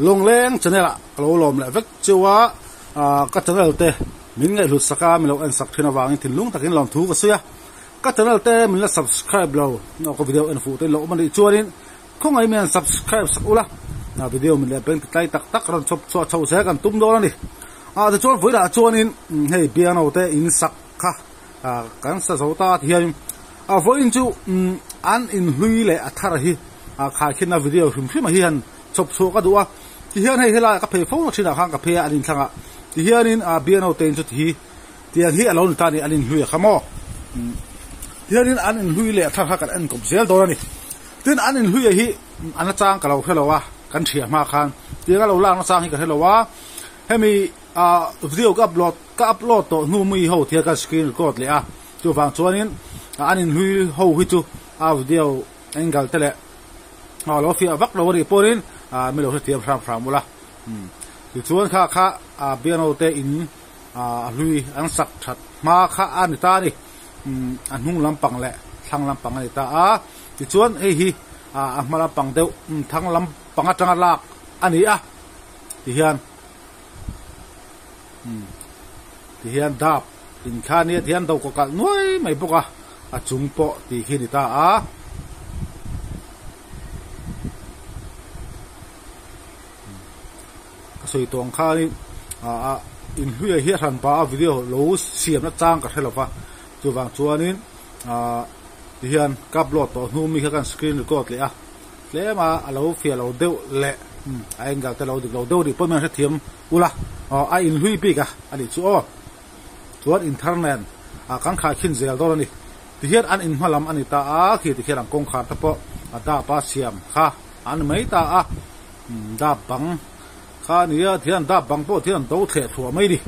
long leng channel lo lom le vek chuwa ka channel te min ngai lut saka mi lo an sak thina wangin thin lung takin lom thu ka suya ka channel te min la subscribe lo no ko video en fu te lo mani chuanin khong ai men subscribe sakula na video min le pen tlai tak ron chop chau se kan tum do ni te chuan voi da chuanin hei piano te in sak kha kan sa zota thian voin chu an in hui le athar hi kha khina video hrim hrim hi han chop chu ka duwa ti hian hei hela ka phe phone thina khang ka phe anin thanga ti hianin piano ten chu thi tian hi alon ta ni anin hui khamo hianin an in hui le athar kha kan an kop zel do ni tin an in hui hi an chang ka lo helowa kan thia ma khan ti ga lo lang chang hi ka helowa hemi video ka upload to nu mi ho thia ka screen record le chu wang chuanin an in hui ho hi chu video angle tele lo fi avak lo ri porin mi lo thiam fram mula ti chuan kha piano te in hlui an sak that ma kha an ta ni an hung lampang le thang lampang ani ta ti chuan ei hi mala pang deu thang lampang atanga lak ani ti hian dap in kha ni thian do ko kal noi mai boka chung po ti khi ni ta soi tong kha ni in hui hi ran pa video lo siam na chang ka thelawa chu wang chuanin hian ka upload to nu mi kan screen record le ma alo fia lo deu le angle te lo deu ri pon ma thiam ula in hui pi ka ani chu chuan internet kan kha khin zel do ni ti hian an in hmalam ani ta khi ti khian kong kha ta po da pa siam kha an mai ta da bang kha nia thian da bang po thian do the thua mai di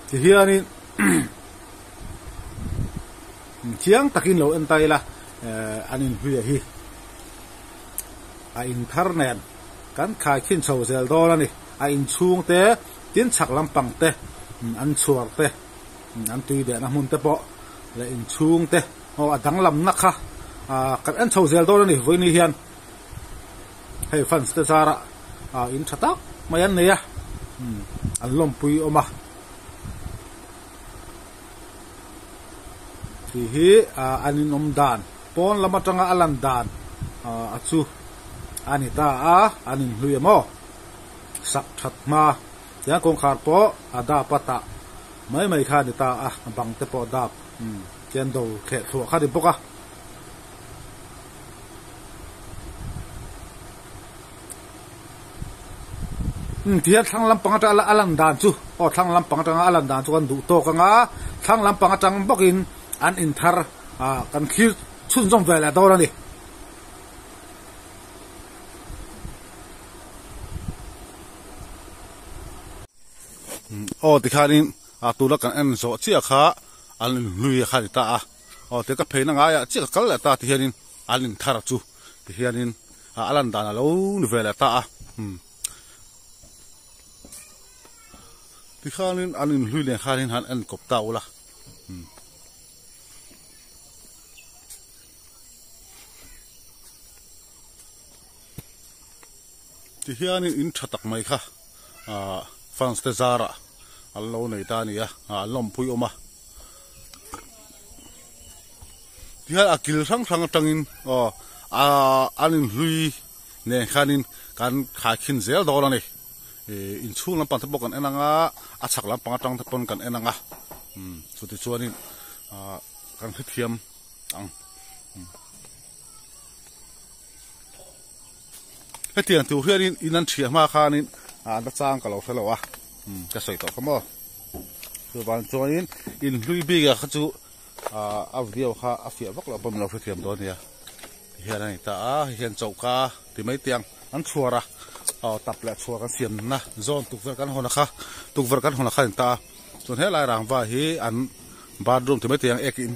ti hianin chiang takin lo en tai la anin hui hi internet kan khai khin chho zel do la ni in chung te tin chak lampang te an chuar te an tui de na mun te po le in chung te adang lam na kha kan an chho zel do la ni voi ni hian hei fans te zara in thatak mai an ne an lom pui oma ti hi anin dan pon lama tanga alan dan achu anita anin hlui mo sak that ma ya kong khar po ada pata mai kha ni ta bang te po dap chen do khe thua kha di boka tiya thang lampang ta alan dan chu thang lampang ta alan dan chu kan du to ka nga thang lampang atang bokin an in thar kan khil chun jong vela do ni ti khanin tu la kan en zo chia kha an lui kha ta te ka pheina nga ya chi kal la ta ti hianin an in thar chu ti hianin alan dan lo ni vela ta ti khanin an in lui le khanin han en kop ta ula ti hianin in thatak mai kha fans te zara allo nei ta ni lom pui oma ti ha akil sang tangin anin hlui ne khanin kan kha khin zel do la ni in chung lam pan thapok kan enanga achak lam pang tang thapon kan enanga chu ti chuanin kan thiam ang hetian tu hianin inan thia ma khanin da chang ka lo thelo ka soi to kamo tu ban join in hlui bi ga khachu video kha afia vak la bom lo thiam do nia hian ani ta hian chauka ti mai tiang an chuara tap la chua kan siam na zone tukver kan hona kha ta chon he lai rang wa hi an bathroom ti mai tiang ek in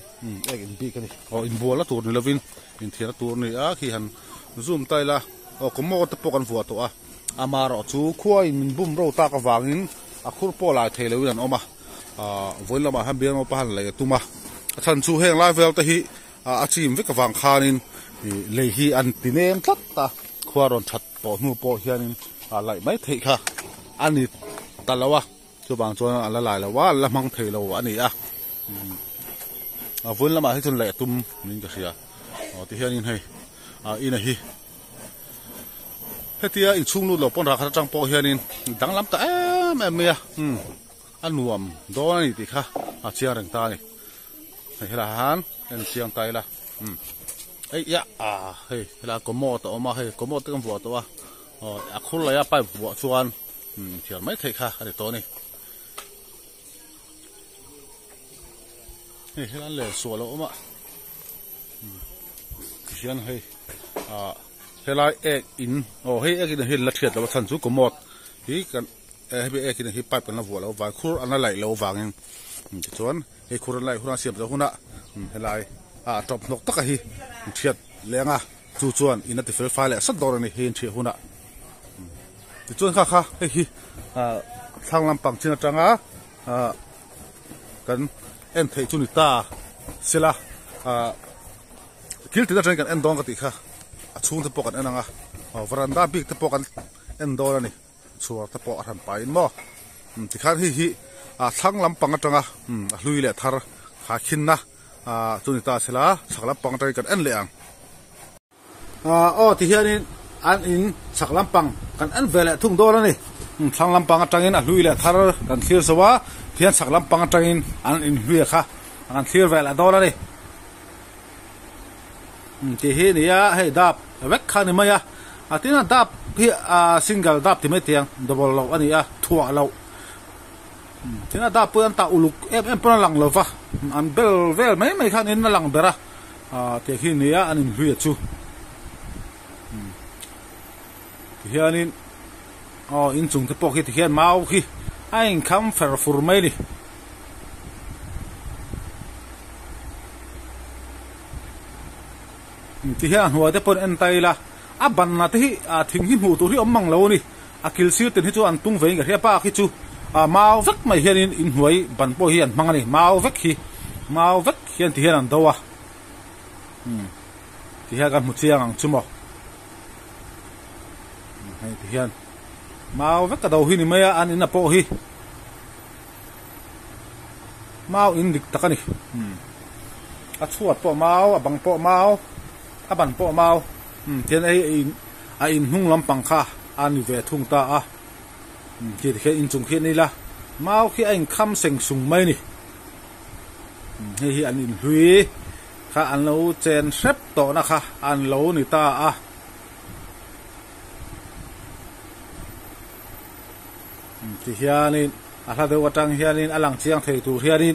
bi kan in bola tur ni lovin in thira tur ni khi han zoom tai la komo ta pokan fu to amaro chu khuai min bum ro ta ka wangin akhur po la thelewi an oma voilama hambiang o pahan le tuma ท่านชูแห้งลายเวลแต่ฮีอาชีพวิกวังคานินเลยฮีอันติเนมทัดตาขวารอนชัดปอนูปอเฮียนินอะไรไม่เทค่ะอันนี้ตัดแล้ววะช่วบางช่วงอันละลายแล้วว่าละมังเทแล้วอันนี้ฝุ่นละมาให้จนแหลกตุ้มนี่ก็เสียที่เฮียนินให้อินฮีเฮตียอีกช่วงนู้นเราปนราคาจังปอเฮียนินดังล้ำแต่แม่เมียอันนวมโดนนี่ติค่ะเชียงรังตานี่เฮลาฮันเป็นเชียงไตละเฮ้ยเฮ้ยเวลากมอตัวมาเฮ้ยกมอตัวกันบัวตัวคุณเลยไปบัวชวนเชียงไม่เทค่ะอะไรตัวนี้เฮ้ยเฮลาเลยสวยแล้วมาเชียงเฮ้ยเฮลาเอกอินเฮ้ยเอกอินเฮลลัดเทียดแล้วท่านสุกมอดที่กันเฮ้ยเอกอินเฮไปเป็นละบัวแล้ววางคุณอันนั้นไหลแล้ววางเองชวนเฮ้ยคุณอะไรคุณเสียบแล้วคุณเฮลาจบนกตะกี้เทียดเลี้ยงจู่จวนอินนัดเฟลไฟเลยสักดอร์นี่เห็นเชียหุ่นจู่จวนค่ะเฮ้ยทางลำปังชินจังกันเอ็นเทจุนิตาเสละคิลติดจังกันเอ็นดองกันติค่ะช่วงที่ปกันเอ็นงวรันดาบิกที่ปกันเอ็นดอร์นี่ชัวร์ที่ปกันไปอินบ่ที่ข้าที่ทางลำปังจังลุยเละทาร์ขาขินนะจุนิตาเสละสักลำปังจังกันเอ็นเลี้ยงที่เฮียนี่อันอินสักลำปังกันอันเวลทุ่งโดนนี่ทางลำปังจังอินลุยเละทาร์กันเคลียร์สวะเพียงสักลำปังจังอินอันอินลุยค่ะกันเคลียร์เวลโดนนี่ที่เฮียนี่ให้ดับเวกขันนี่มั้ยที่นั่นดับพี่ซิงเกิลดับที่ไม่เตียงดับเบิลเราอันนี้ถั่วเราที่นั่นดับเพื่อนตาอุลุกเอ็มเพื่อนหลังเราฟะอันเบลเวลไม่ขันอินนั่นหลังเบระที่เฮียนี่อันอินลุยจู่เฮียนี่อินจุงที่ปกที่เฮียนมาโอเคไอ้คำเฟรฟูร์ไม่ดิที่เฮียนหัวที่ปนเอ็นไตละบันนาที่ทิ้งหินหูตัวที่อมมังเรานี่กิลซิลตินที่จูอันตุงเวงกับเฮียป้าที่จูมาวักไม่เฮียนอินหัวบันปอเฮียนมังนี่มาวักเฮียนที่เฮียนอันตัวที่เฮียกันมุดเชียงจุ่มที่เฮียนมาวักกระดาวหินไม่อันอินน่ะปอฮีมาอินดิกตะกันนี่ชวดปอมาบังปอมาบันปอมาเทียนไอ้อินหุ่งลำปังค่ะอันนี้เวทุ่งตาที่เขียนอินจุงเขียนนี่ละมาขี้ไอ้คำเสียงสูงไม่นี่ให้อันอินหุยค่ะอันเราเจนเซฟต่อนะคะอันเรานี่ตาที่เฮียนี่ถ้าเดี๋ยวจังเฮียนี่อลังเชียงเทตูเฮียนี่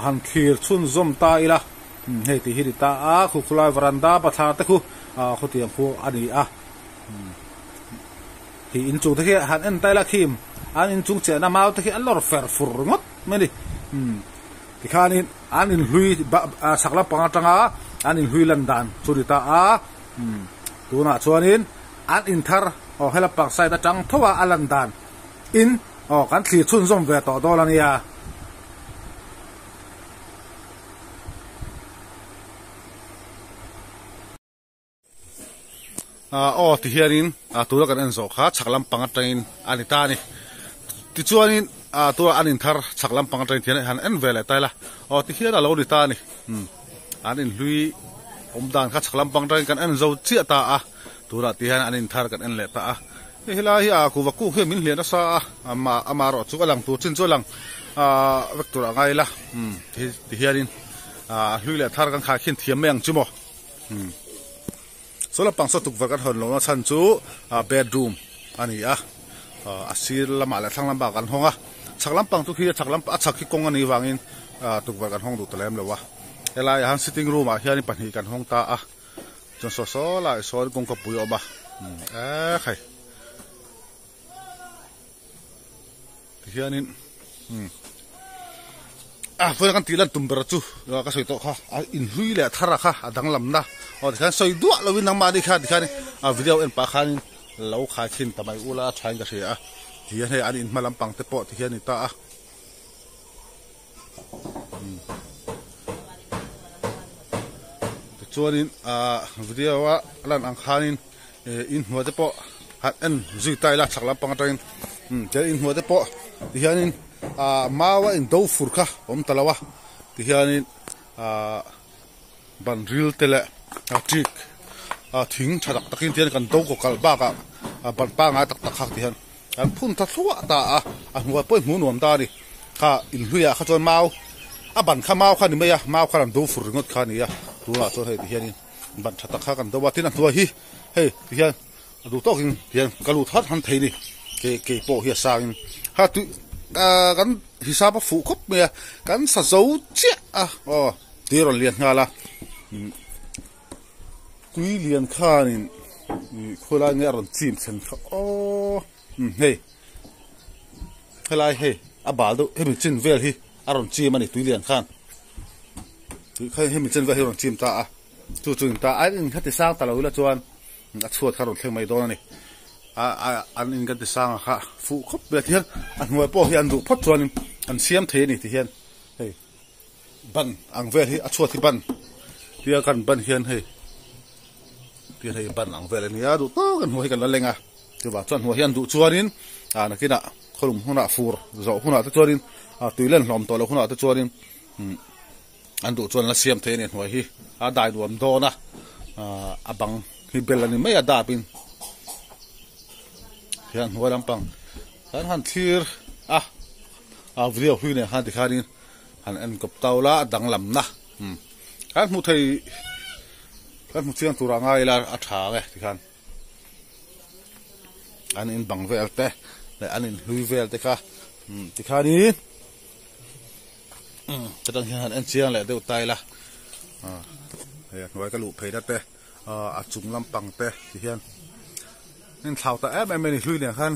หันขีดชุนซมตาอีละให้ที่ฮิริตาคุกลายวรันดาปัทาตะคุเขาเตรียมพวกอันนี้ที่อินจุงตะกี้หันเอ็นไตละคิมอันอินจุงเจน่ามาตะกี้อันลอร์เฟอร์ฟูร์งดไม่ดิที่ข้านี่อันอินลุยสักลับปังจังอันอินลุยลันดานสุริตาตัวน่ะชวนอินอันอินทาร์ให้ละปักใส่ตะจังทว่าอันลันดานอินกันขีดชุนซมเวต่อตัวละนี่ที่เฮียนินตัวกันเอ็นโซค่ะชักลำปังจังอินอันนี้ตานี่ที่ชวนอินตัวอันอินทาร์ชักลำปังจังอินที่นี่หันเอ็นเวลตายละที่เฮียเราดิตานี่อันอินลุยด่านค่ะชักลำปังจังกันเอ็นโซเชียตาตัวละที่เฮียอันอินทาร์กันเอ็นเลตาเฮลาฮิกูวักกูเฮียมินเลียนซามารอจุกลังตัวจินจุลังเวกตัวไงล่ะที่เฮียนินลุยเลทาร์กันขาขึ้นเทียมแมงจุโมส่วนปังสตุกวักันหนลงชั้นจูเบดรูมอันนี้อาศิลมาและทั้งลำบากกันห้องชักลำปังทุกที่ชักลำชักขี้กงอันนี้วางอินตุกวักันห้องดูตะเลมเลยวะเฮลาฮันซิตติ้งรูมเฮียนี่ปัญหากันห้องตาจนโซลายโซนกงกับปุยออกมาใครเฮียนี่เพื่อนกันตีลันตุ่มเบรจูแล้วก็ใส่โต๊ะค่ะอินลุยแหละทาระค่ะดังลำนะที่ขันใส่ดัวเราวินนังมาดิค่ะที่ขันวิดีโอเอ็นปากขันเราขายขินทำไมอุลาใช้กันเสียที่เฮียนี่อันอินมาลำปังเตปอที่เฮียนี่ตา chuanin video wa lan ang khanin in huwa te po hat en zui tai la chakla pang train te in huwa te po ti hianin mawa in do fur kha om talawa ti hianin ban ril tele tik thing thadak takin tian kan do ko kalba ka ban pa nga tak tak khak ti han an phun tha thua ta huwa poi mu nuam ta ni kha in hluya kha chon mau ban kha mau kha ni meya mau kha ram do fur ngot kha ni ya tu la chon hei ti hianin ban thatak kha kan do wa tin an tua hi hei ti hian du to kin hian kalu that han thei ni ke po hi sang ha tu kan hisab fu khop me kan sa zo che ti ron lian nga la tui lian khanin khola nge ron chim chen kha hei helai hei abal do hemi chin vel hi aron chim ani tui lian khan tui khai hemi chin vel hi ron chim ta chu ta ai in khati sang ta lo la chuan a chuat kha ron thleng mai don ani an in kan ti sang kha fu khop be thian an huai po hian du phot chuan an siam the ni ti hian hei ban ang vel hi a chuat hi ban tia kan ban hian hei tia hei ban ang vel ni a du to kan huai kan la lenga chu ba chuan huai hian du chuanin na kina kholum huna fur zo huna ta chuanin tuilen hlom to lo huna ta chuanin an du chuan la siam the ni huai hi a dai duam do na abang hi bel ani mai ada pin hian huai lampang kan han thir video hui ne han ti khanin han en kop taula dang lam na kan mu thei kan mu chiang tura ngai la a tha ge ti khan an in bang vel te le an in hui vel te kha ti khanin tang hian an chiang le deu tai la he noi ka lu phei da te a chung lampang te ti hian nin thau ta em ni hlui ne khan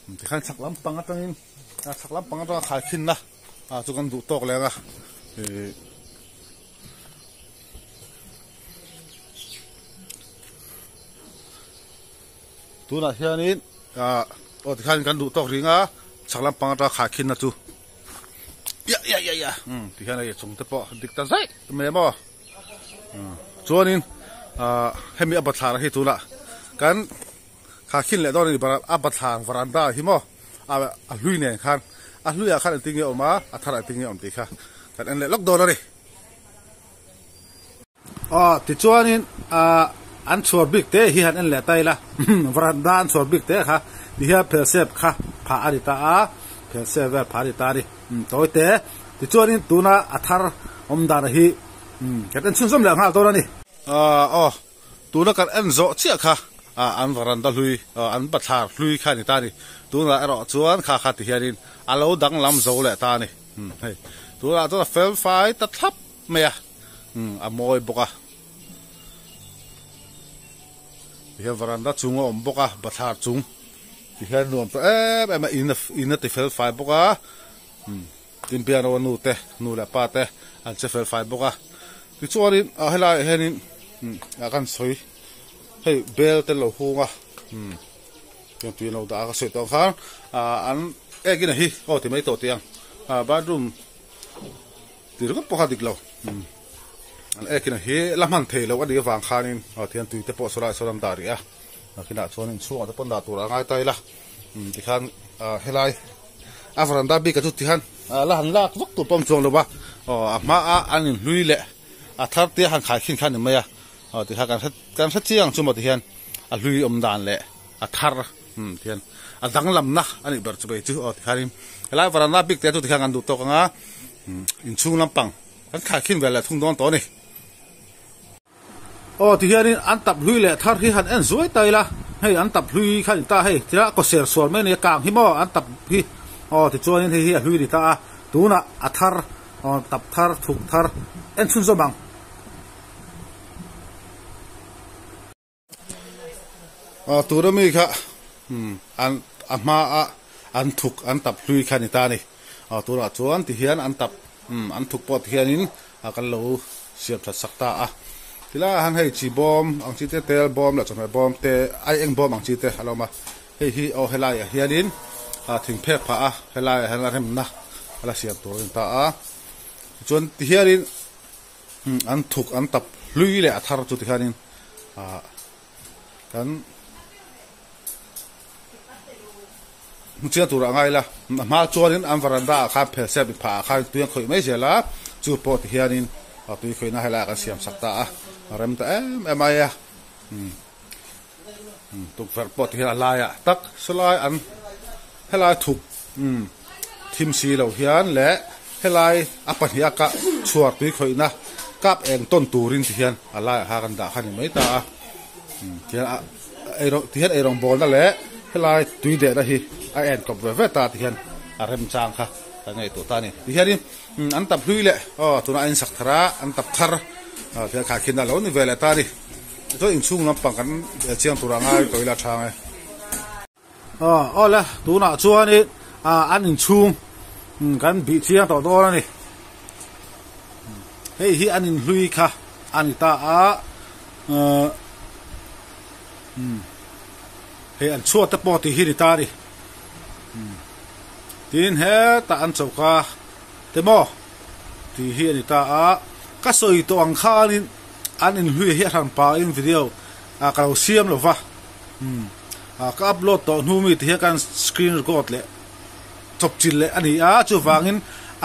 thì khăn sạc lắm bằng ở trong sạc lắm bằng ở trong khai khinh na cho con đủ tóc lên thì tu là hiện nay thì khăn con đủ tóc riêng sạc lắm bằng ở trong khai khinh na chú ya thì hiện nay chúng ta bỏ địch ta dậy mẹ mò cho nên hem bị bắt thả khi tu là cái khá khinh lệ đó thì bà bắt hàng veranda hi mo lui này khan lui khan tiếng nghe mà thara tiếng nghe thì kha cái anh lệ lóc đó đi thì cho nên anh chùa big thế hi anh lệ tay là veranda anh chùa big thế kha thì hi percep kha phá đi ta percep về phá đi ta đi tối thế thì cho nên tu na thar đàn hi cái anh xuân xuân lệ ha đó đi tu na cái anh rõ chia kha an veranda lui an bathar lui khani ta ni tu na ro chuan kha kha ti hianin alo dang lam zo le ta ni hei tu la to fel fai ta thap me a moi boka hi veranda chunga om boka bathar chung ti hian nuam to em in ti fel fai boka tin piano nu te nu la pa te an che fel fai boka ti chuanin helai henin kan soi hey bel te lo hunga yang tu no da ka se to khan an egin hi ti mai to tiang bathroom ti ro po kha dik lo an egin hi lamhan the lo adi wang khanin thian tu te po sora soram da ri kina chonin chu ta pon da tu ra ngai tai la ti khan helai veranda bi ka tu ti han la han lak vok tu pom chong lo ba ma an in lui le thar te han khai khin khan ni maya thì ha kan sát chiang chu mo ti hian lui đàn le thar thian dang lam na ani ber chu be chu ti kharim lai varanda big te tu ti khan du to ka in chung lampang kan kha khin vel la thung don to ni thì hian an tap lui le thar hi han en zoi tai la hei an tap lui khan ta hei tira ko ser sor me ne kang hi mo an tap hi thì chuan hi lui ri ta tu na thar tap thar thuk thar en chun zo bang tu ra mi kha an thuk an tap lui khani ta ni tu ra chuan ti hian an tap an thuk pot hianin kan lo siam that sakta tila han hei chi bom ang chi te tel bom la chon bom te ai eng bom ang chi te haloma hei hi helai hianin thing phek pha helai han la hem na ala siam to ta chuan ti hianin an thuk an tap hlui le a thar chu ti hianin kan chia tur angai la ma chuanin an varanda kha phel se bi pha kha tuang khoi mai zela chu po ti hianin tui khoi na hala kan siam sakta a rem ta em ai a tuk fer po ti la ya tak solai an helai thuk thim si lo hian le helai apa hiya ka chuar tui khoi na kap eng ton turin ti hian ala ha kan da khani mai ta ti hian ai rong bol na le helai tui de da hi a en kop ve ta ti hian a rem chang kha ta ngai to ta ni ti hian an tap hlui le tuna in sak thara an tap thar ti kha khin da lo ni vele ta ni to in chung lam pang kan chiang tura ngai toila thang ai ola tuna chuan ni an in chung kan bi chiang to do na ni hei hi an in hlui kha an ta hei an chuat ta po ti hi ni ta ni tin he ta an chauka te mo ti hi ni ta ka soi to ang kha ni an in hlui hi han pa in video ka lo siam lo va ka upload to nu mi ti kan screen record le top chil le ani chu wangin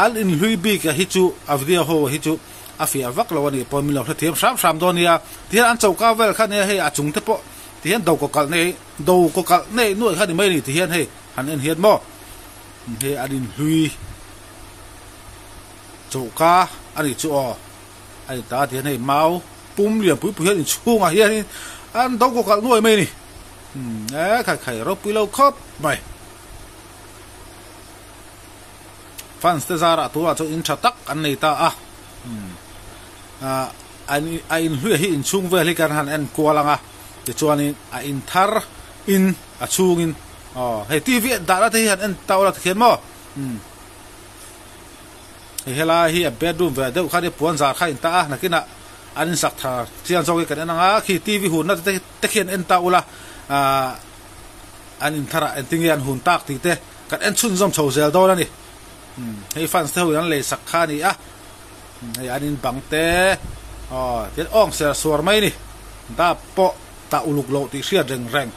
an in hlui bi ka hi chu a video ho hi chu a fi avak lo ani pon mi lo thiam sam don ya ti an chauka vel kha ne he a chung te po ti hian do ko kal nei nuai kha ni mai ni ti hian he han en hian mo he adin hlui chauka ani chu ai ta ti nei mau pum liam pui hian in chunga hian an do ko kal nuai mai ni khai ro pui lo khop mai fans te zara tu a chu in thatak an nei ta ai in hlui hi in chung ve li kan han en kualanga ti chuan a in thar in a chungin hei tv da ra te hian en tawla thian mo hela hi a bedroom ve deuh kha ni puan zar kha in ta nakina an sak thar chian zogi kan anga khi tv hun na te khian en tawla an in thara en tingian hun tak ti te kan en chun zom chho zel do na ni hei fans te huan le sak kha ni hei an in bang te tian ong ser suar mai ni da po ta uluk lo ti sia reng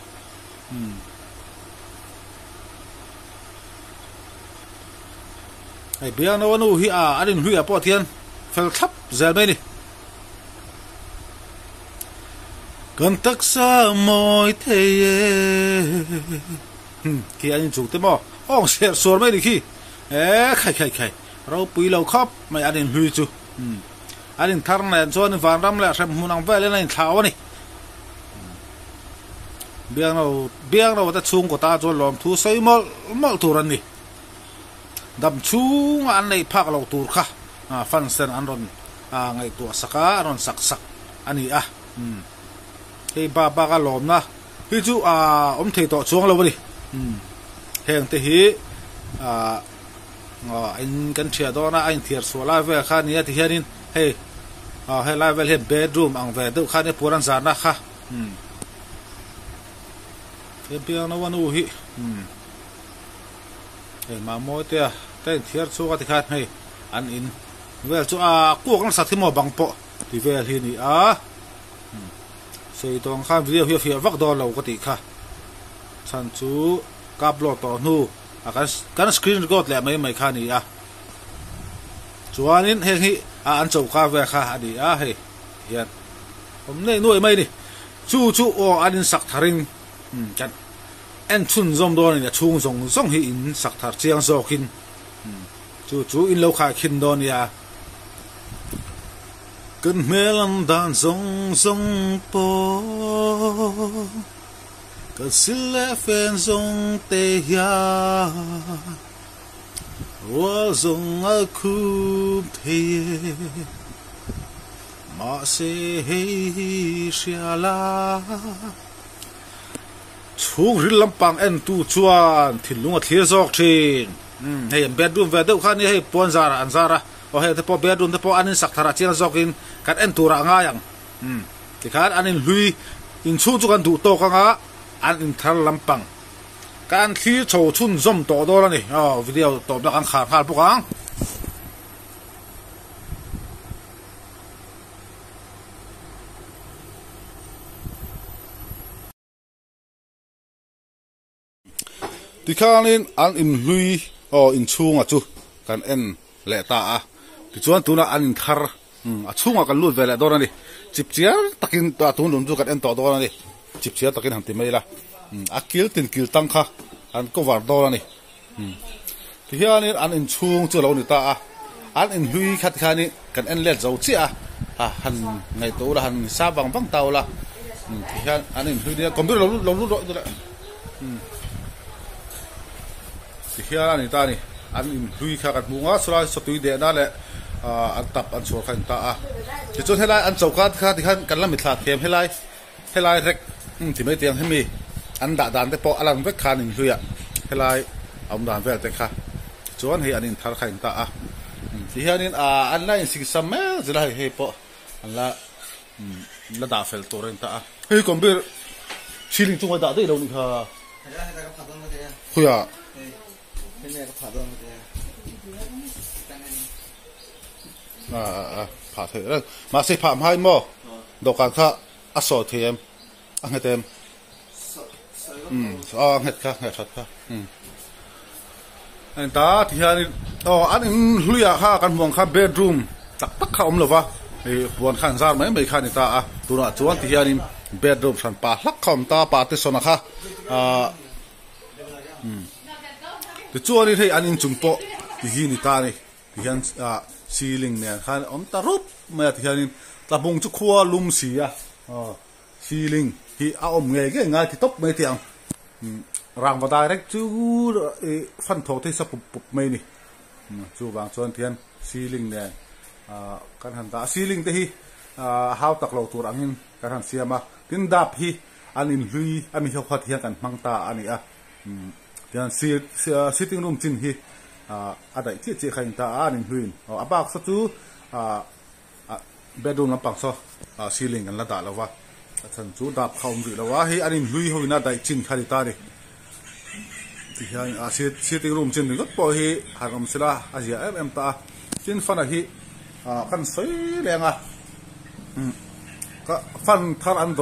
ai biang no nu hi anin hui a po thian fel thap zel mai ni kan tak sa moi the ye ki anin chu te mo ong ser suar mai ni khi khai ro pui lo khop mai anin hui chu anin thar na chuan van ram la sam hunang ve le na in thaw ni biang no ta chung ko ta chu lom thu sei mol turan ni dam chung an nei phak lo tur kha fan sen an ron ngai tu saka ron sak ani hei ba ka lom na hi chu om thei to chuang lo ni heng te hi in kan thia do na in thiar sola ve kha ni ti hianin hei he level he bedroom ang ve do kha ni puran zar na kha he biang no wanu hi hei ma mo te ten thiar chu ka ti khat hei an in vel chu ku kan sa thi mo bang po ti vel hi ni sei tong kha video hi fi vak do lo ka ti kha chan chu kap lo to nu kan screen record le mai kha ni chuanin heng hi an chau kha ve kha ani hei hian om nei nuai mai ni chu anin sak tharing kan en chun zom do ni chung zong hi in sak thar chiang zokin chu in lo kha khin do ni kan melam dan zong po ka sile fen zong te ya wa zong a ku te ma se hei shala chung ri lampang en tu chuan thilunga thlir zok thin hei bedroom ve deuh kha ni hei pon zara an zara hei te po bedroom te po anin sak thara chiang zokin kan en tura nga yang ti khan anin hlui in chu kan du to ka nga an in thar lampang kan thlir chho chun zom to do la ni video to da kan khar pukang ti khanin an in hlui o in chunga chu kan en le ta a ti chuan tuna an in thar a chunga kan lut vele dor ani chip chiar takin ta tun lum chu kan en to dor ani chip chiar takin han ti mai la a kil tin kil tang kha an ko war dor ani ti hianin an in chung chu lo ni ta a an in hlui khat khani kan en le zo chi a han ngai to la han sa bang bang tau la ti hian an in hlui ni computer lo la thì khi anh ta này anh lui khai cắt bunga soi soi tùy để na lệ anh tập anh soi khai ta thì cho thế này anh chầu cát khai thì hắn cần làm mít thạt thêm thế này rek thì mấy tiếng thế mi anh đã đàn để bỏ anh vết khai anh lui à thế này ông đàn về để khai cho anh hay anh thắt khai ta thì anh anh lại xin sắm mấy giờ này hay bỏ anh là đã phải tổ lên ta hay còn biết xí linh chung đã tới đâu nữa hả thôi àผ่าเถอะมาสิผ่าให้หม้อดอกการข้าอัศเทียมอังเต็มเห็ดค่ะเห็ดค่ะอันตาที่อันนี้อันนี้ลุยข้ากันมองข้าเบดรูมตักข้าหรอวะบวนขันซาร์ไม่ข้านี่ตาตัวน่ะจวนที่อันนี้เบดรูมฉันป่าลักข้ามตาป่าที่สนค่ะแต่จวนนี่ที่อันนี้จุ่มโปที่นี่ตานี่ที่อันซีลิงเนี่ยคันอมตารุปมาที่อันนี้ตะบงจุขัวลุมสีซีลิงที่เอาอมเงยก็ง่ายที่ตบไม่เที่ยงรางวัลได้เล็กจูฟันทอที่สับปุบไม่นี่จูบางส่วนที่อันซีลิงเนี่ยกันหันตาซีลิงที่หาวตักเหล่าตัวอันนี้กันหันเสียมาทิ้งดาบที่อันนี้ลุยอันนี้เขาพัดเทียงกันมังตาอันนี้ที่อันซีติ้งรูมจินที่อะไรที่ใครตาอันนี้ลุยอาบักสักจูเบดรูมลำปังซอซีลิงกันละดาแล้วว่าฉันจูดาบเขาหรือแล้วว่าให้อันนี้ลุยเขาวินาได้จินคาริตาดิที่อันซีติ้งรูมจินก็ปล่อยให้หางอมศิลาอาเซียตาจินฟันที่กันสวยแรงก็ฟันทางอันโด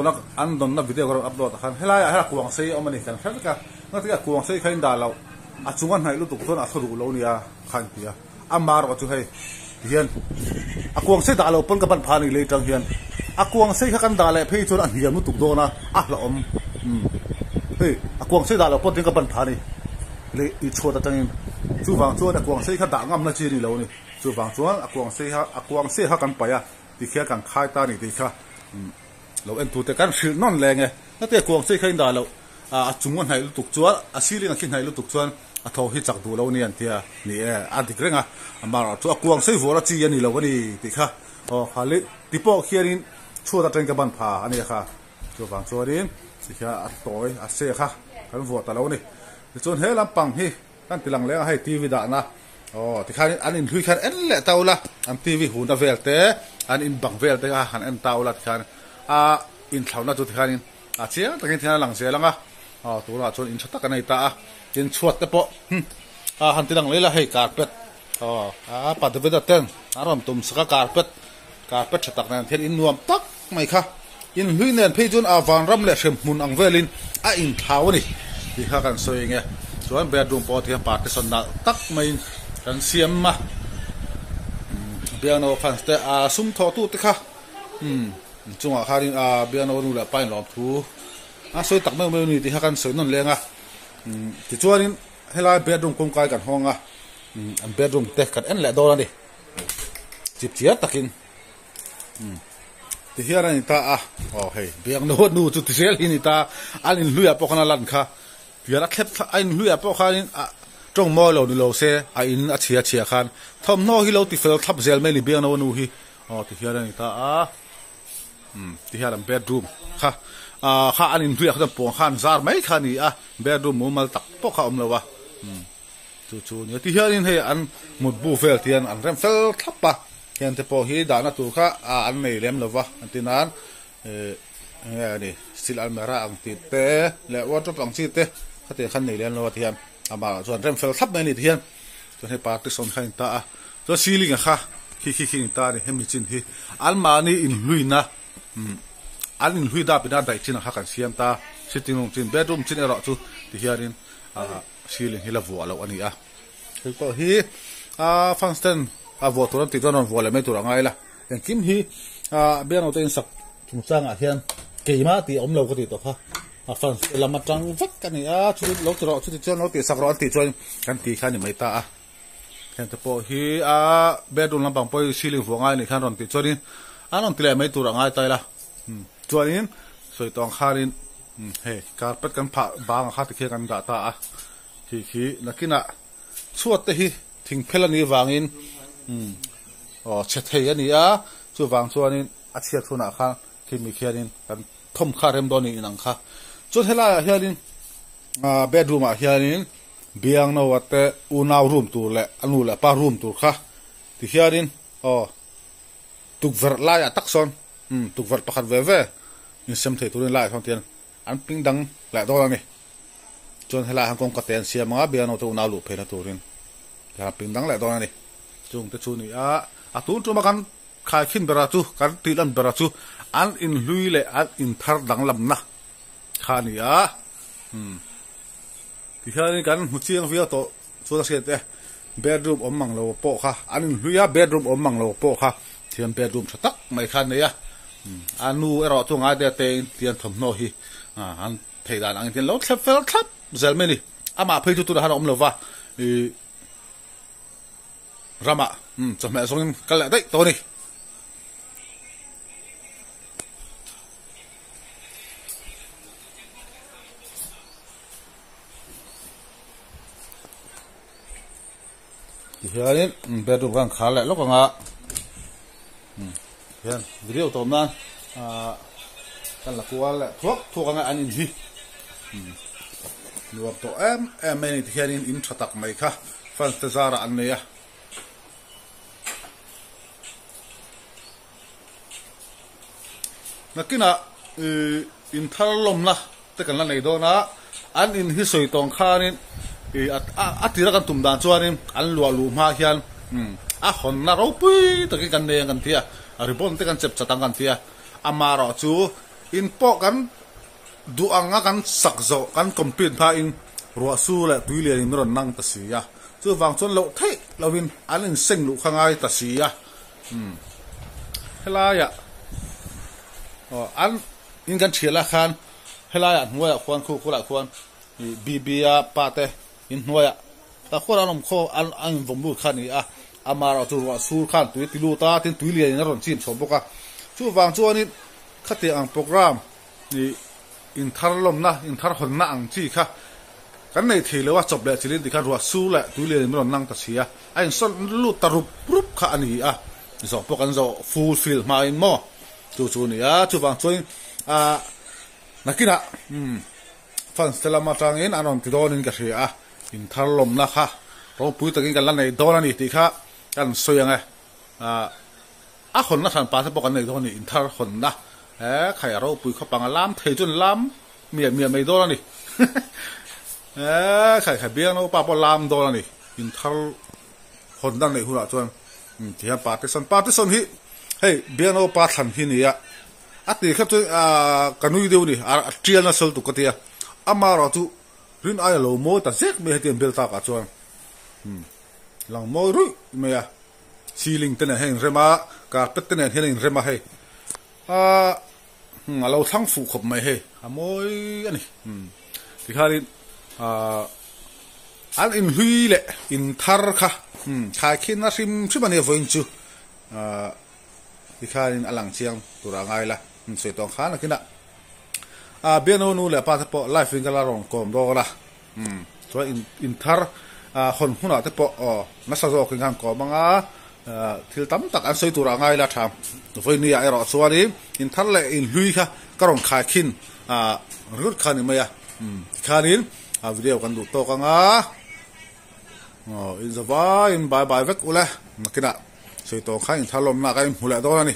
นนักวิดีโอก็อัพโหลดกันให้ไล่ให้กวางเสียเอามาเนี่ยกันแค่ก็นั่นที่กวางเสียใครด่าเราจุงวันไหนรู้ตุกต้นทะลุเราเนี่ยขันเดียมารก็จุให้เฮียนกวางเสียด่าเราปนกับปันพานี่เลยจังเฮียนกวางเสียกันด่าเลยพี่ชนอันเฮียนรู้ตุกโดนะละเฮ้ยกวางเสียด่าเราปนถึงกับปันพานี่เลยอีชัวร์จังจู่ฟังจู่กวางเสียเขาด่างามนะจีนี่เราเนี่ยจู่ฟังจู่กวางเสียกันไปที่แค่กันค่ายตานี่ที่ค่ะเราเอ็นตัวแต่กันชื่อนอนแรงไงนั่นแต่กวางเสียใครด่าเราจุงวันไหนรู้ตุกจวนซีรีส์กินไหนรู้ตุกจวนทอที่จักดูเราเนี่ยที่นี่ติเรื่องมาจู่กวางเสียหัวเราจีนี่เราวันนี้ที่ค่ะฮาลิที่พอเขียนชั่วตะเจงกับบันพาอันนี้ค่ะจู่ฟังจู่นี้ที่ค่ะต่อยเสียค่ะกันหัวแต่เราเนี่ยจนเฮลำปังที่กันติลังแล้วให้ทีวีด่านะที่ค่ะอันนี้คุยกันเอ็นแหละเต่าละอันทีวีหุ่นเวลเตะอันอินบังเวลเตะหันเอ็นเต่าละที่ค่ะอินเท่านั้นจุดที่ค่ะนี่เสียตะกี้ที่หลังเสียแล้วตัวละชนอินชัดกันในตาอินชวดแต่ปะหันติลังเลยละให้การเป็ดปัดเวดเต้นอารมณ์ตุ่มสกัดการเป็ดชัดตักนั่นเทียนอินนวมตักไม่ค่ะอินลุยเนินพี่จนอาวันรำเละเชมมุนอังเวลินอินเท้านี่ที่ข้ากันสวยไงส่วนเบดรูมปอที่ปาร์ติสนตักไม่กันเสียมมาเบียโนฟันแต่ซุ่มทอตู้ติค่ะจังหวะข้านี่เบียโนนู่นแหละไปหลอมทูสวยตักไม่นี่ที่ข้ากันสวยนั่นเลยที่จวนนี้ให้ไล่เบดรูมกลมกายกันห้องเบดรูมเตะกันเอ็นแหละโดนดิจิบเจียตักินที่เฮียนี่ตาเฮ้ยเบียโนนู่จุดที่เสียนี่ตาอันนี้ลุยปอกนาลันค่ะเบียรักเล็บอันลุยปอกข้านี่จงมอเราดูเราเสียอินเชียขันทำน้อที่เราติดเฟลทับเซลไม่รีเบียงโนฮีที่เฮียนี่ตาที่เฮียนั่นเบดรูมค่ะข้าอันนี้เรียกจะปองขันซาร์ไม่ขันนี่เบดรูมมุมมาตักพวกเขาเลยว่ะจู่ๆเนี่ยที่เฮียนี่ให้อันหมดบูเฟลเทียนอันเริ่มเฟลทับปะเห็นแต่พอฮีด่านะตัวข้าอันไม่เลี้ยมเลยว่ะอันที่นั้นนี่สิลอัลเมราอังติเตะและวัดจุดอังติเตะเขาเตะขันไม่เลี้ยมเลยว่ะเทียนมาส่วนเริ่มเฟลทับไม่นี่เทียนส่วนให้ปาร์ติสอนขันตาส่วนซีลิงค่ะขี้ตาเนี่ยให้มีจินที่อันมานี่อินลุยนะอันนี้ลุยดาเป็นอะไรจินข้ากันเสียมตาสิติงลงจินเบดรูมจินเอร่จูที่เฮียริน ceiling hi la vua lo ani a thei pawh hi function a vua turan ti tuan on vua le mai tur angai la en kim hi bian auto in sak chung changa hian keima ti om lo ko ti to kha fan lama tang vek kan ni chu lo tro chu ti chon lo ti sak ro ti chon kan ti kha ni mai ta a kan te pawh hi bedroom lampang pawh ceiling vua ngai ni khan ron ti chonin anon ti le mai tur angai tai la chuanin soitong kharin he carpet kan pha bang kha ti khe kan da ta a khi nakina chuat te hi thing phel ani wangin chet thei ani a chu wang chuanin a chhia thuna kha khimi khianin kan thom kha rem doni inang kha chu hela hianin bedroom a hianin biang no wate unaw room tu le anu le pa room tu kha ti hianin tukver la ya takson tukver pakhat ve in sem thei turin lai thong tian an ping dang la do ni chon hela hang kong ka ten sia ma biang no tu unaw lu phela turin ya ping dang la do ni chung te chu ni a tun chu ma kan khai khin bera chu kan ti lan bera chu an in lui le an in thar dang lam na kha ni ti khani kan hu chiang via to chu da se te bedroom om mang lo po kha an in luya bedroom om mang lo po kha thiam bedroom thatak mai khan ne ya anu ero chu nga de te tian thom no hi an thei dan ang tin lo thlap fel thlap zelmeni ama phei tu da han om lo wa rama chome song kala dai to ni hianin bedroom kan khal le lok anga hian video to man kan la kwal le thuak anga an in hi nuam to em mai ni hianin in thatak mai kha fan te zara an ne ya nakina in tharlom na te kan la nei do na an in hi soi tong khanin atira kan tumdan chuanin an lu ma hian hon na ro pui to ki kan ne kan tia ribon te kan chep chatang kan tia amaro chu in po kan du anga kan sakzo kan compete pha in ro su le tuile in ron nang ta sia chu wang chon lo thei lovin an in seng lu khangai ta sia helaya an in kan thiala khan helaya hnuaya khwan khu khula khwan bibia pate in hnuaya ta khora nom kho an vom lu khani amara chu wa sur khan tu lu ta tin tuile in ron chin choboka chu wang chuanin khati ang program ni in tharlom na in thar hon na ang chi kha kan nei thile wa chob le chilin dikha ro su le tuile in ron nang ta sia ain son lu tarup rup kha ani zo pokan zo fulfill ma in mo chu ni chu wang chuin nakina fan stela ma tangin anon ti donin ka ria in tharlom na kha ro pui takin kan la nei don ani ti kha kan soyang hon na than pa sa pokan nei don ni in thar hon na khai ro pui kho pang lam thei chun lam mia mai don ani khai biang no pa po lam don ani in thar hon dan nei hura chuan ti ha partition hi hey biang no pa than hi ni ya ati kha chu kanui deu ni trial na sol tu ka tia amaro tu rin ai lo mo ta zek me hetien bel ta ka chuan lang mo ru me ya ceiling ten hen rema carpet ten hen rema he alo thang fu khop mai he amoi ani ti kharin an in hui le in thar kha khai khin na sim chimani voin chu ti kharin alang chiang tura ngai la soi tong kha na kina biano nu le pa po life in kala rong kom do la so in thar hon huna te po na sa zo king hang ko manga thil tam tak an soi tura ngai la tham voi ni ai ro chuani in thar le in hui kha karong khai khin rut khani maya khanin video kan du to kanga in zawa in bye bye vek ula makina soi to khain thalom na kai hula do ni